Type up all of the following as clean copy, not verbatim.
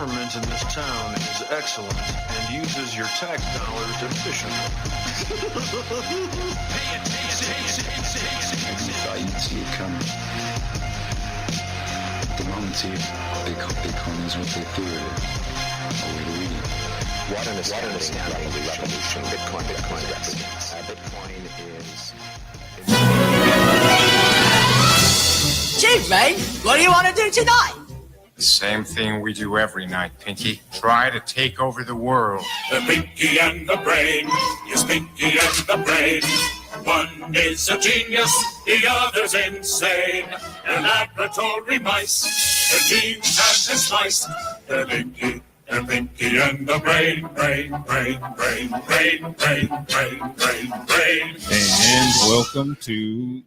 government in this town is excellent and uses your tax dollars efficiently. You thought you'd see it coming. The moment Bitcoin is what they fear it is. A way to read it. What an astounding revolution Bitcoin represents. Bitcoin is... Chief, mate, what do you want to do tonight? The same thing we do every night, Pinky. Try to take over the world. The Pinky and the Brain. Yes, Pinky and the Brain. One is a genius, the other's insane. They're laboratory mice. Their genes have been sliced. They're Pinky and the Brain. Brain. And welcome to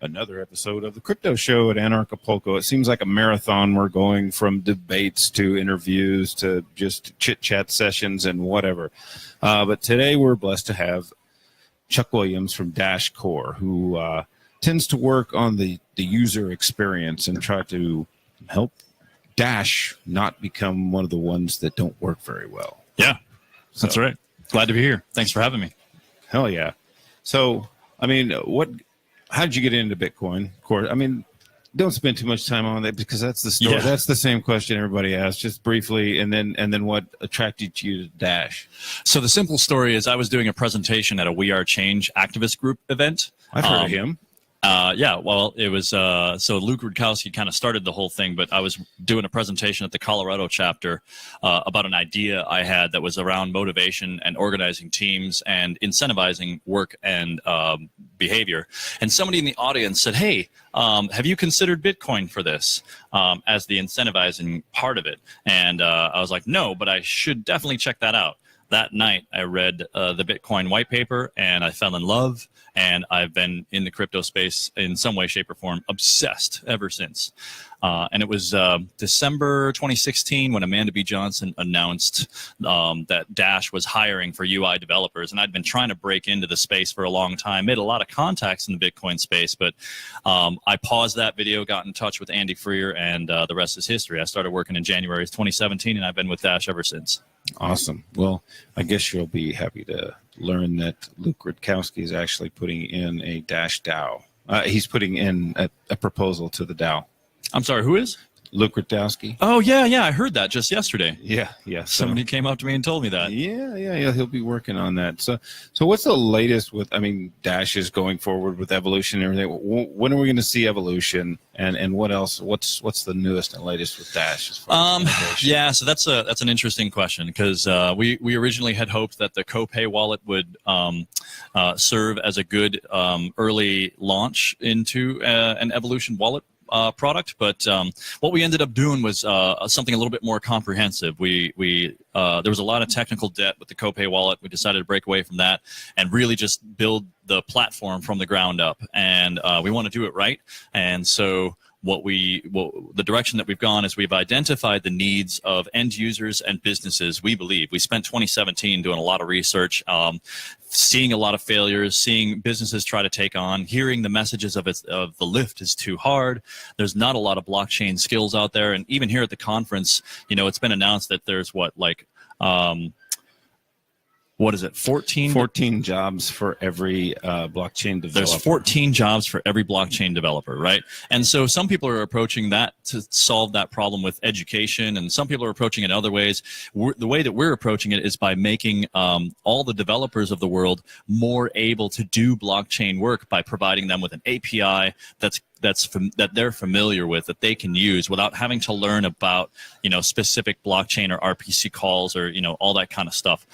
another episode of the Crypto Show at Acapulco. It seems like a marathon. We're going from debates to interviews to just chit-chat sessions and whatever. But today we're blessed to have Chuck Williams from Dash Core, who tends to work on the user experience and try to help Dash not become one of the ones that don't work very well. Yeah, that's right. Glad to be here. Thanks for having me. Hell yeah. So, I mean, how did you get into Bitcoin? Of course, I mean, don't spend too much time on that because that's the story. Yeah. That's the same question everybody asks, just briefly, and then what attracted you to Dash? So the simple story is I was doing a presentation at a We Are Change activist group event. I've heard of him. Yeah, well, it was so Luke Rudkowski kind of started the whole thing, but I was doing a presentation at the Colorado chapter about an idea I had that was around motivation and organizing teams and incentivizing work and behavior. And somebody in the audience said, hey, have you considered Bitcoin for this as the incentivizing part of it? And I was like, no, but I should definitely check that out. That night, I read the Bitcoin white paper, and I fell in love, and I've been in the crypto space in some way, shape, or form, obsessed ever since. And it was December 2016 when Amanda B. Johnson announced that Dash was hiring for UI developers, and I'd been trying to break into the space for a long time, made a lot of contacts in the Bitcoin space, but I paused that video, got in touch with Andy Freer, and the rest is history. I started working in January 2017, and I've been with Dash ever since. Awesome. Well, I guess you'll be happy to learn that Luke Rudkowski is actually putting in a Dash DAO. He's putting in a proposal to the DAO. I'm sorry, who is? Luke Rudkowski. Oh, yeah, I heard that just yesterday. Yeah. Somebody came up to me and told me that. Yeah, he'll be working on that. So what's the latest with, I mean, Dash is going forward with evolution and everything. When are we going to see evolution? And what else? What's the newest and latest with Dash? As far as yeah, so that's an interesting question because we originally had hoped that the Copay wallet would serve as a good early launch into an evolution wallet product, but what we ended up doing was something a little bit more comprehensive. We there was a lot of technical debt with the Copay wallet. We decided to break away from that and really just build the platform from the ground up, and we want to do it right. And so the direction that we've gone is we've identified the needs of end users and businesses. We believe we spent 2017 doing a lot of research, seeing a lot of failures, seeing businesses try to take on, hearing the messages of the lift is too hard. There's not a lot of blockchain skills out there. And even here at the conference, it's been announced that there's 14 jobs for every blockchain developer. There's 14 jobs for every blockchain developer, right? And so some people are approaching that to solve that problem with education, and some people are approaching it other ways. The way that we're approaching it is by making all the developers of the world more able to do blockchain work by providing them with an API that they're familiar with, that they can use without having to learn about specific blockchain or RPC calls or all that kind of stuff.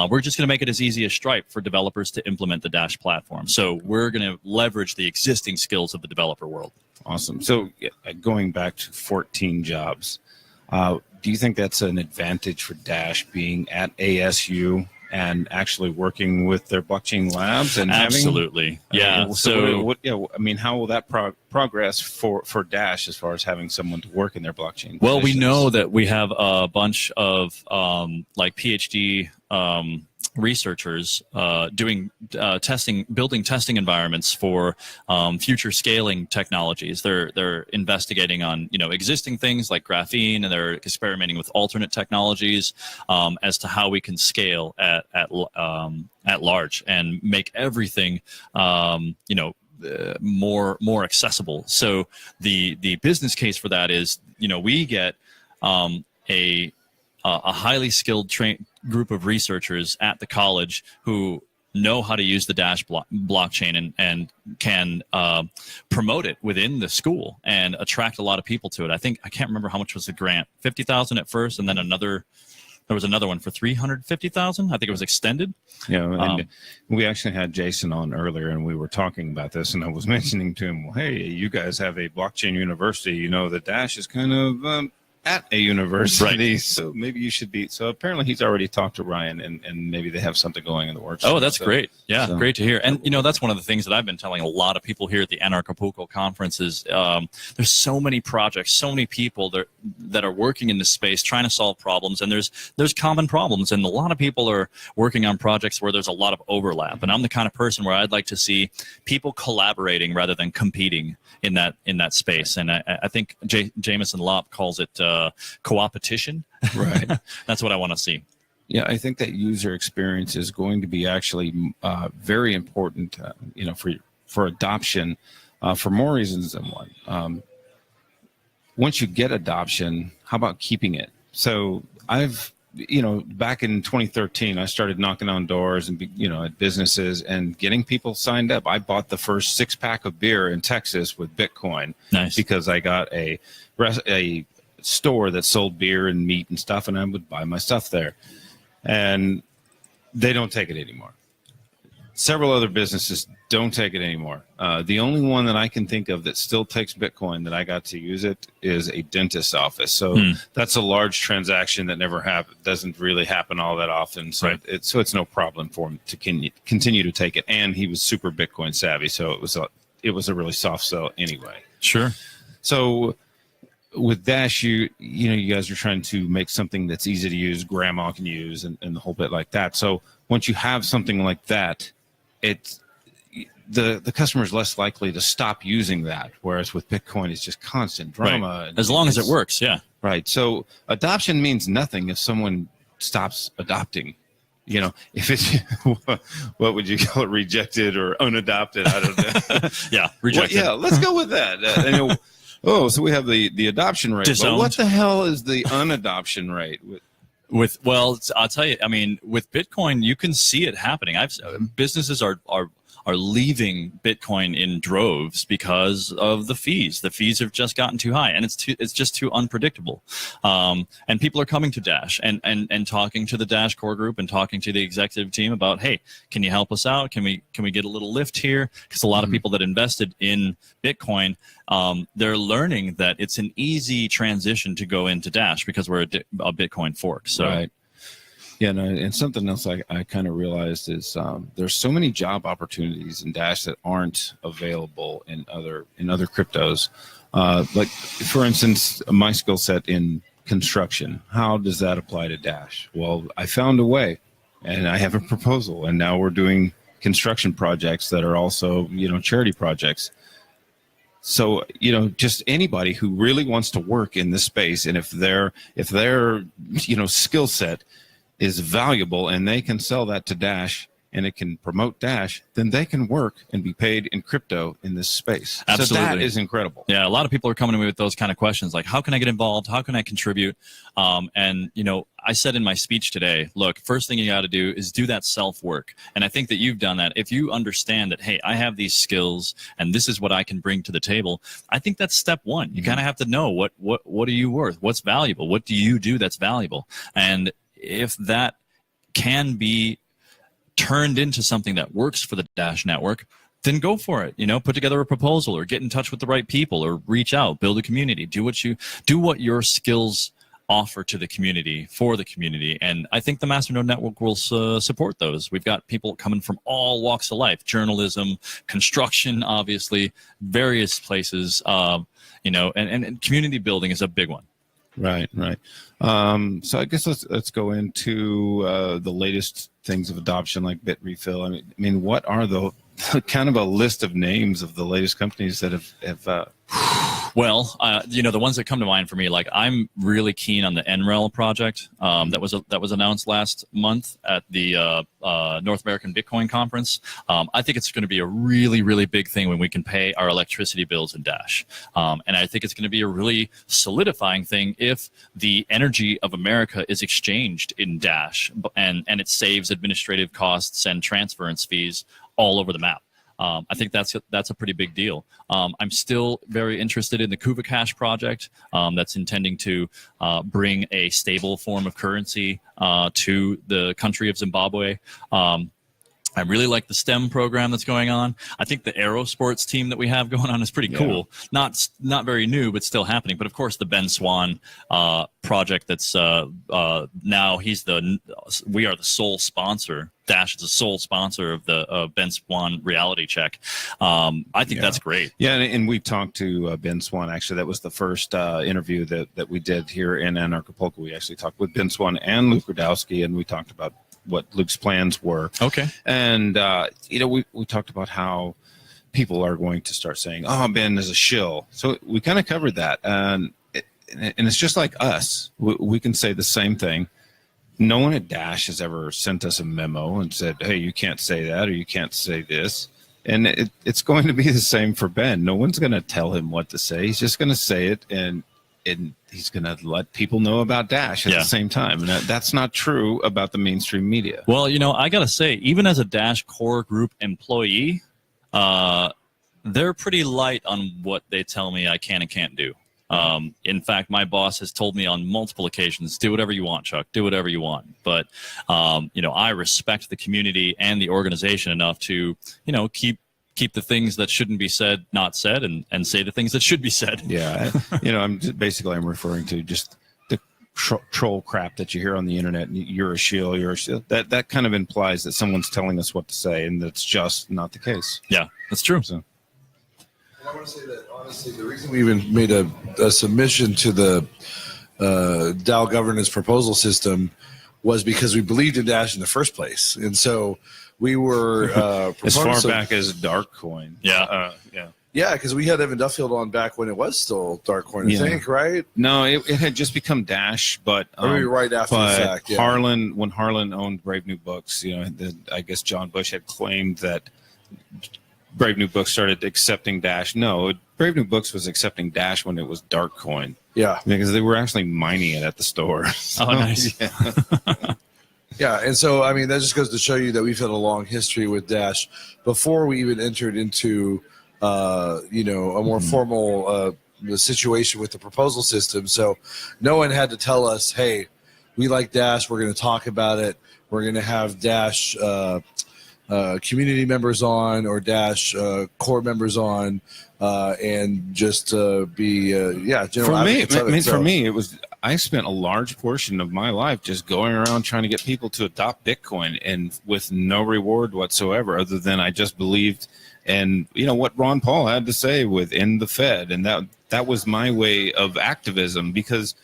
We're just going to make it as easy as Stripe for developers to implement the Dash platform. So we're going to leverage the existing skills of the developer world. Awesome. So going back to 14 jobs, do you think that's an advantage for Dash being at ASU and actually working with their blockchain labs and absolutely how will that progress for Dash as far as having someone to work in their blockchain positions? We know that we have a bunch of PhD researchers doing building testing environments for future scaling technologies. They're investigating on existing things like graphene, and they're experimenting with alternate technologies as to how we can scale at large and make everything more accessible. So the business case for that is we get a highly skilled group of researchers at the college who know how to use the Dash blockchain and can promote it within the school and attract a lot of people to it. I can't remember how much was the grant, 50,000 at first, and then there was another one for 350,000. I think it was extended. Yeah, and we actually had Jason on earlier, and we were talking about this, and I was mentioning to him, well, hey, you guys have a blockchain university. The Dash is kind of at a university, right. So maybe you should be. So apparently he's already talked to Ryan, and maybe they have something going in the works. Oh, that's great. Yeah, so. Great to hear. And, that's one of the things that I've been telling a lot of people here at the Acapulco conference is there's so many projects, so many people that are working in this space trying to solve problems, and there's common problems, and a lot of people are working on projects where there's a lot of overlap. And I'm the kind of person where I'd like to see people collaborating rather than competing in that space. And I think Jameson Lopp calls it co-opetition. Right. That's what I want to see. Yeah, I think that user experience is going to be actually very important, for adoption for more reasons than one. Once you get adoption, how about keeping it? So back in 2013, I started knocking on doors and, at businesses and getting people signed up. I bought the first 6-pack of beer in Texas with Bitcoin. Nice. Because I got a store that sold beer and meat and stuff, and I would buy my stuff there. And they don't take it anymore. Several other businesses don't take it anymore. The only one that I can think of that still takes Bitcoin that I got to use it is a dentist's office. So that's a large transaction that doesn't really happen all that often. So right. It's no problem for him to continue to take it. And he was super Bitcoin savvy, so it was a really soft sell anyway. Sure. So with Dash, you guys are trying to make something that's easy to use, grandma can use, and the whole bit like that. So once you have something like that, the customer is less likely to stop using that, whereas with Bitcoin, it's just constant drama. Right. As long as it works, yeah. Right. So adoption means nothing if someone stops adopting. If it's, what would you call it, rejected or unadopted? I don't know. Yeah, rejected. Well, yeah, let's go with that. So we have the adoption rate. But what the hell is the unadoption rate? I'll tell you, with Bitcoin, you can see it happening. Businesses are leaving Bitcoin in droves because of the fees. The fees have just gotten too high, and it's just too unpredictable. And people are coming to Dash and talking to the Dash core group and talking to the executive team about, hey, can you help us out? Can we get a little lift here? Because a lot of people that invested in Bitcoin, they're learning that it's an easy transition to go into Dash because we're a Bitcoin fork. So. Right. Yeah, no, and something else I kind of realized is there's so many job opportunities in Dash that aren't available in other cryptos. Like, for instance, my skill set in construction. How does that apply to Dash? Well, I found a way, and I have a proposal, and now we're doing construction projects that are also charity projects. So, just anybody who really wants to work in this space, and if their skill set is valuable and they can sell that to Dash and it can promote Dash, then they can work and be paid in crypto in this space. Absolutely. So that is incredible. Yeah, a lot of people are coming to me with those kind of questions, like, how can I get involved? How can I contribute? And I said in my speech today, look, first thing you got to do is do that self-work. And I think that you've done that. If you understand that, hey, I have these skills and this is what I can bring to the table, I think that's step one. You kind of have to know what are you worth? What's valuable? What do you do that's valuable? And if that can be turned into something that works for the Dash network, then go for it. Put together a proposal or get in touch with the right people or reach out, build a community, do what your skills offer to the community, for the community. And I think the Masternode Network will support those. We've got people coming from all walks of life, journalism, construction, obviously, various places, and community building is a big one. Right. So I guess let's go into the latest things of adoption, like Bit Refill. I mean, what are the kind of a list of names of the latest companies that have Well, the ones that come to mind for me, like I'm really keen on the NREL project that was announced last month at the North American Bitcoin Conference. I think it's going to be a really, really big thing when we can pay our electricity bills in Dash. And I think it's going to be a really solidifying thing if the energy of America is exchanged in Dash and it saves administrative costs and transference fees all over the map. I think that's a pretty big deal. I'm still very interested in the Kuva Cash project that's intending to bring a stable form of currency to the country of Zimbabwe. I really like the STEM program that's going on. I think the Aerosports team that we have going on is pretty cool. Not very new, but still happening. But of course, the Ben Swan project that's now we are the sole sponsor. Dash is the sole sponsor of the Ben Swan reality check. I think that's great. Yeah, and we talked to Ben Swan. Actually, that was the first interview that we did here in Acapulco. We actually talked with Ben Swan and Luke Radowski, and we talked about what Luke's plans were. Okay. And, we talked about how people are going to start saying, oh, Ben is a shill. So we kind of covered that. And it's just like us. We can say the same thing. No one at Dash has ever sent us a memo and said, hey, you can't say that or you can't say this. And it's going to be the same for Ben. No one's going to tell him what to say. He's just going to say it, and he's going to let people know about Dash at the same time. And that's not true about the mainstream media. Well, I got to say, even as a Dash core group employee, they're pretty light on what they tell me I can and can't do. In fact, my boss has told me on multiple occasions, do whatever you want, Chuck, do whatever you want. But, I respect the community and the organization enough to, keep the things that shouldn't be said not said, and say the things that should be said. Yeah, I'm referring to just the troll crap that you hear on the internet. You're a shill. That kind of implies that someone's telling us what to say, and that's just not the case. Yeah, that's true. So. I want to say that, honestly, the reason we even made a submission to the DAO governance proposal system was because we believed in Dash in the first place. And so we were as far back as Darkcoin. Yeah. Yeah, because we had Evan Duffield on back when it was still Darkcoin, I think, right? No, it had just become Dash, but maybe right after the fact. Yeah. When Harlan owned Brave New Books, I guess John Bush had claimed that Brave New Books started accepting Dash. No, Brave New Books was accepting Dash when it was Darkcoin. Yeah, because they were actually mining it at the store. Oh, nice. Yeah. Yeah, and so that just goes to show you that we've had a long history with Dash before we even entered into a more formal situation with the proposal system. So no one had to tell us, hey, we like Dash, we're going to talk about it, we're going to have Dash community members on or Dash core members on, and just be general advocates of it. For me, it was. I spent a large portion of my life just going around trying to get people to adopt Bitcoin, and with no reward whatsoever, other than I just believed in what Ron Paul had to say within the Fed, and that was my way of activism because.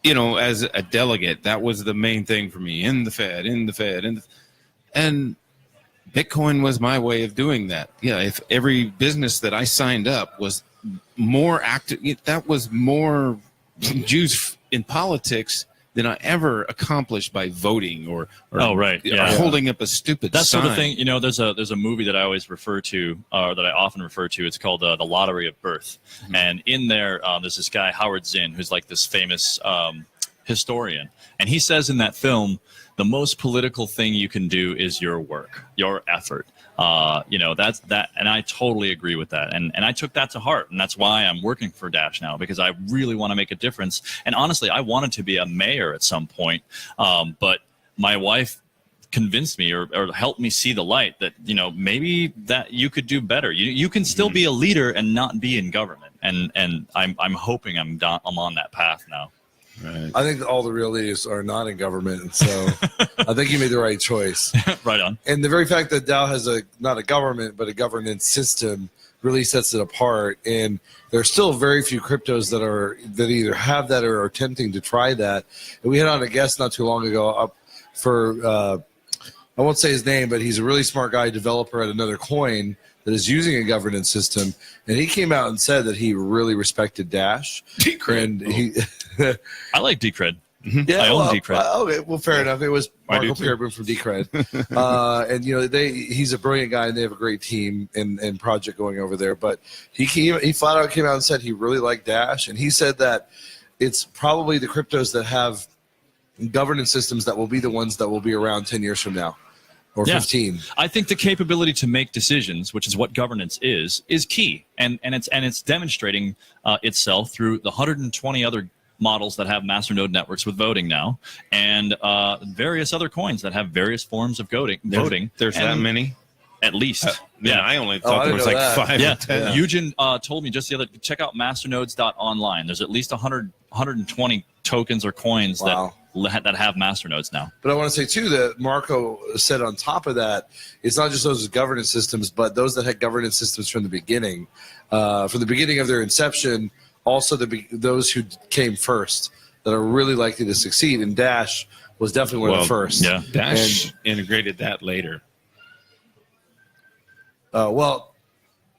As a delegate, that was the main thing for me. In the Fed, and Bitcoin was my way of doing that. Yeah, if every business that I signed up was more active, that was more Jews in politics than I ever accomplished by voting or holding up a stupid sign. Sort of thing. There's a movie that I always refer to, or that I often refer to. It's called The Lottery of Birth, and in there, there's this guy Howard Zinn, who's like this famous historian, and he says in that film, the most political thing you can do is your work, your effort. That's that, and I totally agree with that. And I took that to heart, and that's why I'm working for Dash now, because I really want to make a difference. And honestly, I wanted to be a mayor at some point, but my wife convinced me or helped me see the light that maybe that you could do better. You can still be a leader and not be in government. And I'm hoping I'm on that path now. Right. I think all the real leaders are not in government, so I think you made the right choice. Right on. And the very fact that DAO has not a government, but a governance system really sets it apart. And there's still very few cryptos that either have that or are attempting to try that. And we had on a guest not too long ago up for I won't say his name, but he's a really smart guy, developer at another coin that is using a governance system, and he came out and said that he really respected Dash. Decred. And he, I like Decred. yeah, I own well, Decred. Okay, well, fair enough. It was I do Marco too. Peregrine from Decred, and he's a brilliant guy, and they have a great team and project going over there. But he flat out came out and said he really liked Dash, and he said that it's probably the cryptos that have governance systems that will be the ones that will be around 10 years from now. Or Yeah. 15. I think the capability to make decisions, which is what governance is key, and it's demonstrating itself through the 120 other models that have master-node networks with voting now, and various other coins that have various forms of voting. There's that and many? at least. Yeah, I only I thought there didn't was know like that. 5 Yeah, or 10. Eugen told me just the other. Check out masternodes.online. There's at least 120 tokens or coins Wow. that have masternodes now. But I want to say, too, that Marco said on top of that, it's not just those governance systems, but those that had governance systems from the beginning of their inception, also those who came first that are really likely to succeed. And Dash was definitely one of the first. Yeah. Dash integrated that later.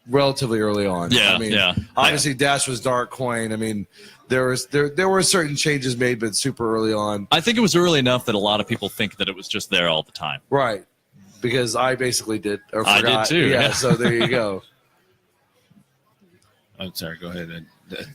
Relatively early on. Yeah, I mean, yeah. Obviously, Dash was dark coin. I mean, there were certain changes made, but super early on. I think it was early enough that a lot of people think that it was just there all the time. Right. Because I basically did. Or I forgot. did too, Yeah, yeah. so there you go. I'm sorry, go ahead.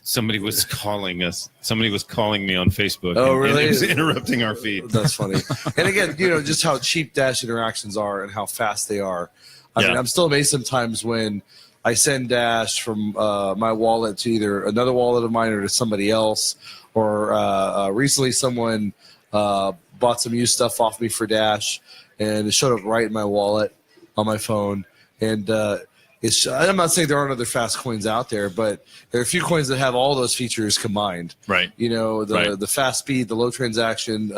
Somebody was calling us. Somebody was calling me on Facebook. Oh, and really? it was interrupting our feed. That's funny. And again, just how cheap Dash interactions are and how fast they are. I Yeah. mean, I'm still amazed sometimes when I send Dash from my wallet to either another wallet of mine or to somebody else. Or recently someone bought some used stuff off me for Dash, and it showed up right in my wallet on my phone. And I'm not saying there aren't other fast coins out there, but there are a few coins that have all those features combined. Right. The fast speed, the low transaction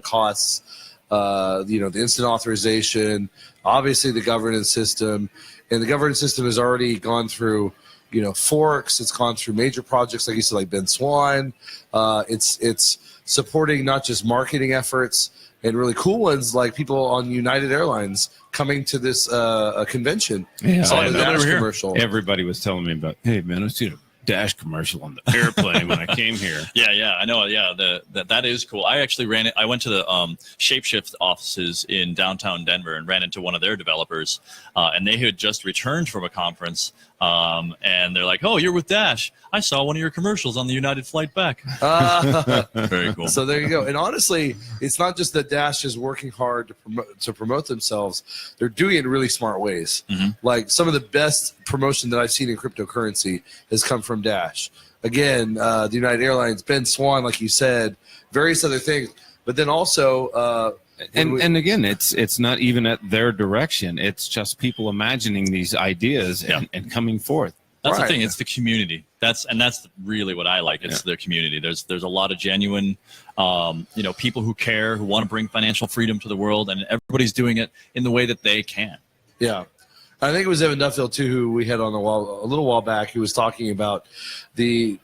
costs, the instant authorization, obviously the governance system. And the governance system has already gone through, forks. It's gone through major projects, like you said, like Ben Swan. It's supporting not just marketing efforts and really cool ones like people on United Airlines coming to this convention. Yeah, Saw the I know. Dash They were here. commercial. Everybody was telling me about, hey, man, I seen a Dash commercial on the airplane when I came here. Yeah, I know. Yeah, that is cool. I actually I went to the Shapeshift offices in downtown Denver and ran into one of their developers, and they had just returned from a conference, and they're like, "Oh, you're with Dash. I saw one of your commercials on the United flight back." Very cool. So there you go. And honestly, it's not just that Dash is working hard to promote themselves. They're doing it in really smart ways. Mm-hmm. Like some of the best promotion that I've seen in cryptocurrency has come from Dash. Again, the United Airlines, Ben Swan, like you said, various other things. But then also... And again, it's not even at their direction. It's just people imagining these ideas and coming forth. That's Right. the thing. It's the community. That's really what I like. It's their community. There's a lot of genuine, people who care, who want to bring financial freedom to the world, and everybody's doing it in the way that they can. Yeah. I think it was Evan Duffield, too, who we had on a little while back, who was talking about the,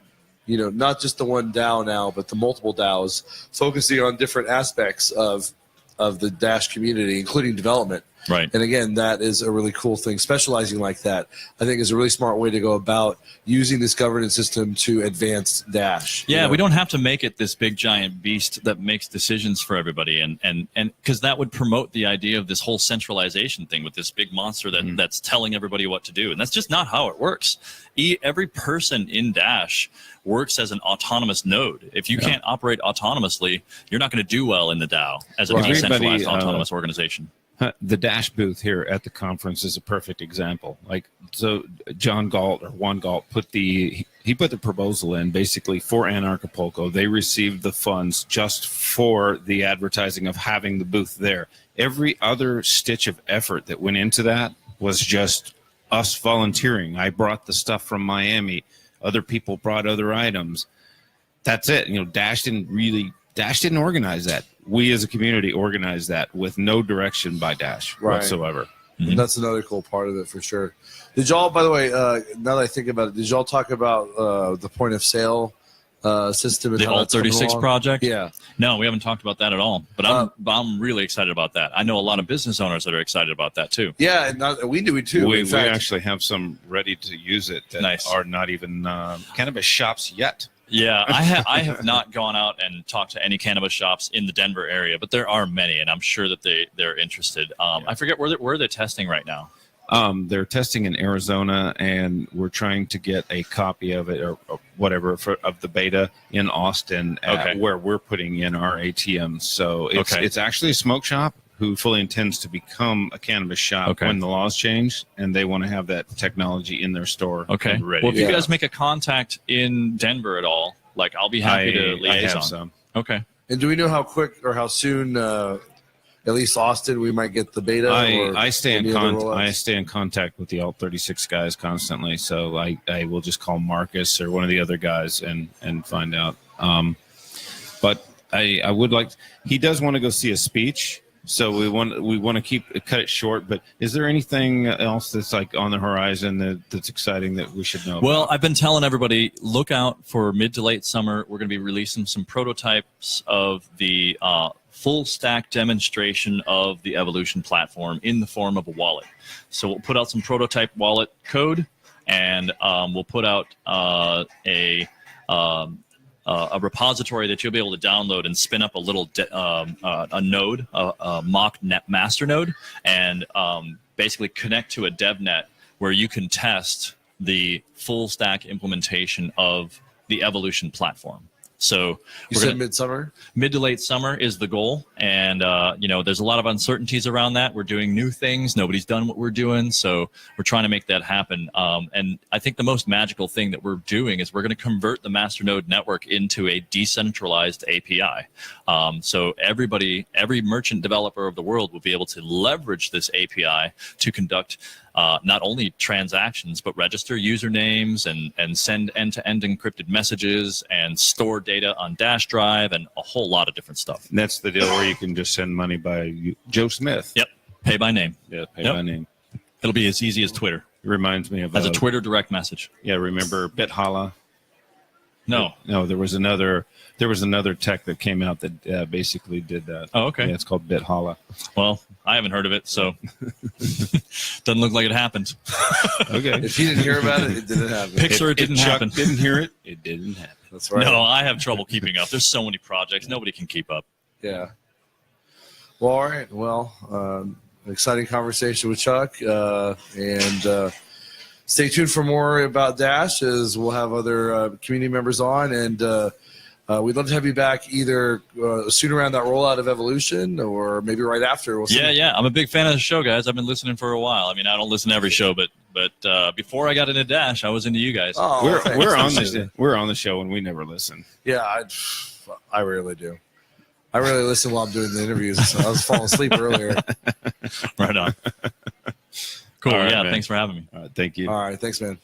not just the one DAO now, but the multiple DAOs, focusing on different aspects of the Dash community, including development. Right. And again, that is a really cool thing. Specializing like that, I think, is a really smart way to go about using this governance system to advance Dash. Yeah, we don't have to make it this big giant beast that makes decisions for everybody, and because that would promote the idea of this whole centralization thing with this big monster that's telling everybody what to do, and that's just not how it works. Every person in Dash works as an autonomous node. If you can't operate autonomously, you're not going to do well in the DAO as a decentralized autonomous organization. The Dash booth here at the conference is a perfect example. Like, so Juan Galt put the proposal in basically for Acapulco. They received the funds just for the advertising of having the booth there. Every other stitch of effort that went into that was just us volunteering. I brought the stuff from Miami. Other people brought other items. That's it. Dash didn't organize that. We as a community organized that with no direction by Dash whatsoever. And that's another cool part of it for sure. Did y'all, by the way, now that I think about it, did y'all talk about the point of sale system? And The how Alt that's coming 36 along? project? Yeah. No, we haven't talked about that at all. But I'm really excited about that. I know a lot of business owners that are excited about that too. Yeah, and we do it too. We In fact, actually have some ready to use it that Nice. are not even cannabis shops yet. Yeah, I have not gone out and talked to any cannabis shops in the Denver area, but there are many, and I'm sure that they're interested. I forget where they're testing right now. They're testing in Arizona, and we're trying to get a copy of it or whatever of the beta in Austin, where we're putting in our ATMs. So it's actually a smoke shop who fully intends to become a cannabis shop when the laws change, and they want to have that technology in their store. Okay. Ready. Well, if you guys make a contact in Denver at all, like I'll be happy to liaison. I have some. Okay. And do we know how quick or how soon, at least Austin, we might get the beta? I stay in contact with the Alt 36 guys constantly, so I will just call Marcus or one of the other guys and find out. But I would like. He does want to go see a speech. So we want to cut it short, but is there anything else that's like on the horizon that's exciting that we should know? Well, I've been telling everybody, look out for mid to late summer. We're going to be releasing some prototypes of the full stack demonstration of the Evolution platform in the form of a wallet. So we'll put out some prototype wallet code, and we'll put out a repository that you'll be able to download and spin up a little a node, a mock master node, and basically connect to a DevNet where you can test the full stack implementation of the Evolution platform. So you said midsummer? Mid to late summer is the goal. And, there's a lot of uncertainties around that. We're doing new things. Nobody's done what we're doing. So we're trying to make that happen. And I think the most magical thing that we're doing is we're going to convert the masternode network into a decentralized API. So every merchant developer of the world will be able to leverage this API to conduct not only transactions, but register usernames and send end-to-end encrypted messages and store data on Dash Drive and a whole lot of different stuff. And that's the deal where you can just send money by Joe Smith. Yep. Pay by name. Yeah, pay by name. It'll be as easy as Twitter. It reminds me of as a Twitter direct message. Yeah, remember BitHalla? No. No, there was another tech that came out that basically did that. Oh, okay. Yeah, it's called BitHalla. Well, I haven't heard of it, so doesn't look like it happened. Okay. If you didn't hear about it, it didn't happen. Pixar didn't happen. Didn't hear it. It didn't happen. That's right. No, I have trouble keeping up. There's so many projects. Nobody can keep up. Yeah. Well, all right. Well, exciting conversation with Chuck. And stay tuned for more about Dash as we'll have other community members on. And we'd love to have you back either soon around that rollout of Evolution or maybe right after. We'll see. Yeah. I'm a big fan of the show, guys. I've been listening for a while. I mean, I don't listen to every show, but before I got into Dash, I was into you guys. Oh, we're on the show and we never listen. Yeah, I rarely do. I really listen while I'm doing the interviews. So I was falling asleep earlier. Right on. Cool. All right, yeah, man. thanks for having me. All right, thank you. All right, thanks, man.